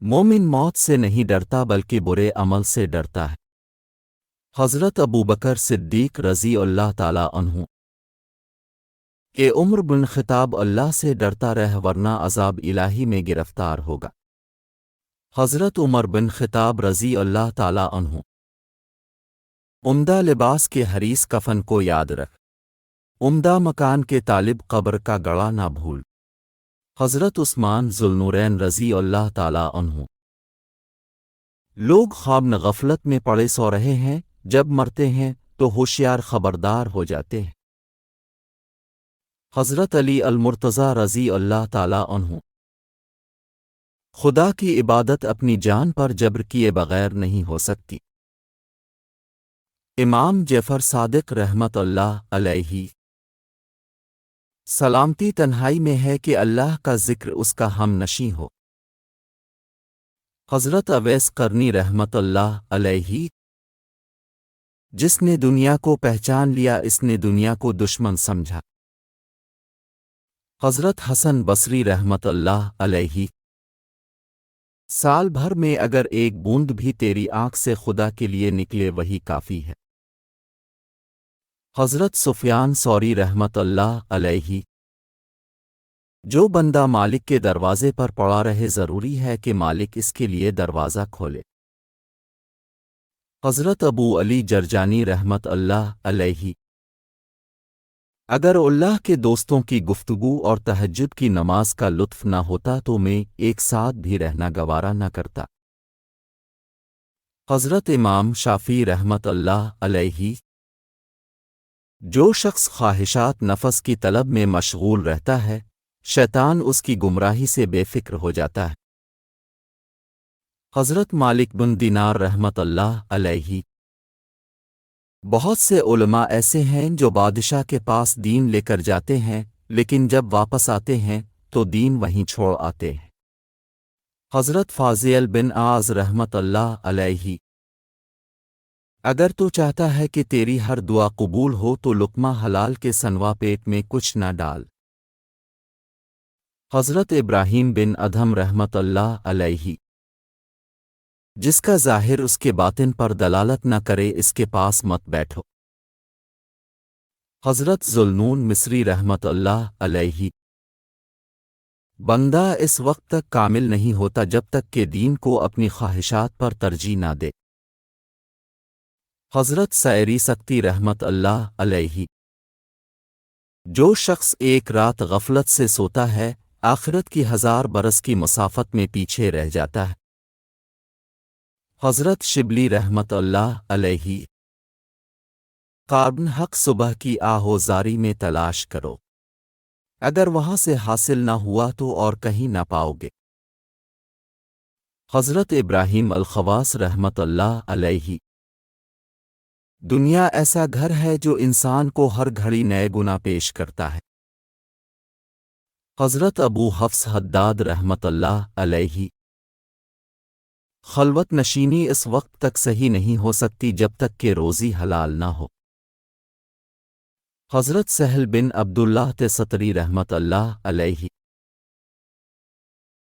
مومن موت سے نہیں ڈرتا بلکہ برے عمل سے ڈرتا ہے۔ حضرت ابو بکر صدیق رضی اللہ تعالی عنہ کہ عمر بن خطاب اللہ سے ڈرتا رہ ورنہ عذاب الہی میں گرفتار ہوگا۔ حضرت عمر بن خطاب رضی اللہ تعالی عنہ عمدہ لباس کے حریص کفن کو یاد رکھ، عمدہ مکان کے طالب قبر کا گڑا نہ بھول۔ حضرت عثمان ذوالنورین رضی اللہ تعالی عنہ لوگ خواب غفلت میں پڑے سو رہے ہیں، جب مرتے ہیں تو ہوشیار خبردار ہو جاتے ہیں۔ حضرت علی المرتضیٰ رضی اللہ تعالی عنہ خدا کی عبادت اپنی جان پر جبر کیے بغیر نہیں ہو سکتی۔ امام جعفر صادق رحمت اللہ علیہ سلامتی تنہائی میں ہے کہ اللہ کا ذکر اس کا ہم نشیں ہو۔ حضرت اویس قرنی رحمت اللہ علیہ جس نے دنیا کو پہچان لیا اس نے دنیا کو دشمن سمجھا۔ حضرت حسن بصری رحمت اللہ علیہ سال بھر میں اگر ایک بوند بھی تیری آنکھ سے خدا کے لیے نکلے وہی کافی ہے۔ حضرت سفیان ثوری رحمت اللہ علیہ جو بندہ مالک کے دروازے پر پڑا رہے ضروری ہے کہ مالک اس کے لیے دروازہ کھولے۔ حضرت ابو علی جرجانی رحمت اللہ علیہ اگر اللہ کے دوستوں کی گفتگو اور تہجد کی نماز کا لطف نہ ہوتا تو میں ایک ساتھ بھی رہنا گوارا نہ کرتا۔ حضرت امام شافعی رحمت اللہ علیہ جو شخص خواہشات نفس کی طلب میں مشغول رہتا ہے شیطان اس کی گمراہی سے بے فکر ہو جاتا ہے۔ حضرت مالک بن دینار رحمت اللہ علیہ بہت سے علماء ایسے ہیں جو بادشاہ کے پاس دین لے کر جاتے ہیں لیکن جب واپس آتے ہیں تو دین وہیں چھوڑ آتے ہیں۔ حضرت فاضل بن اعاذ رحمت اللہ علیہ اگر تو چاہتا ہے کہ تیری ہر دعا قبول ہو تو لقمہ حلال کے سنوا پیٹ میں کچھ نہ ڈال۔ حضرت ابراہیم بن ادھم رحمت اللہ علیہ جس کا ظاہر اس کے باطن پر دلالت نہ کرے اس کے پاس مت بیٹھو۔ حضرت ذوالنون مصری رحمت اللہ علیہ بندہ اس وقت تک کامل نہیں ہوتا جب تک کہ دین کو اپنی خواہشات پر ترجیح نہ دے۔ حضرت سائری سکتی رحمت اللہ علیہ جو شخص ایک رات غفلت سے سوتا ہے آخرت کی 1000 برس کی مسافت میں پیچھے رہ جاتا ہے۔ حضرت شبلی رحمت اللہ علیہ قابن حق صبح کی آہوزاری میں تلاش کرو، اگر وہاں سے حاصل نہ ہوا تو اور کہیں نہ پاؤ گے۔ حضرت ابراہیم الخواص رحمت اللہ علیہ دنیا ایسا گھر ہے جو انسان کو ہر گھڑی نئے گناہ پیش کرتا ہے۔ حضرت ابو حفص حداد رحمت اللہ علیہ خلوت نشینی اس وقت تک صحیح نہیں ہو سکتی جب تک کہ روزی حلال نہ ہو۔ حضرت سہل بن عبداللہ تستری رحمت اللہ علیہ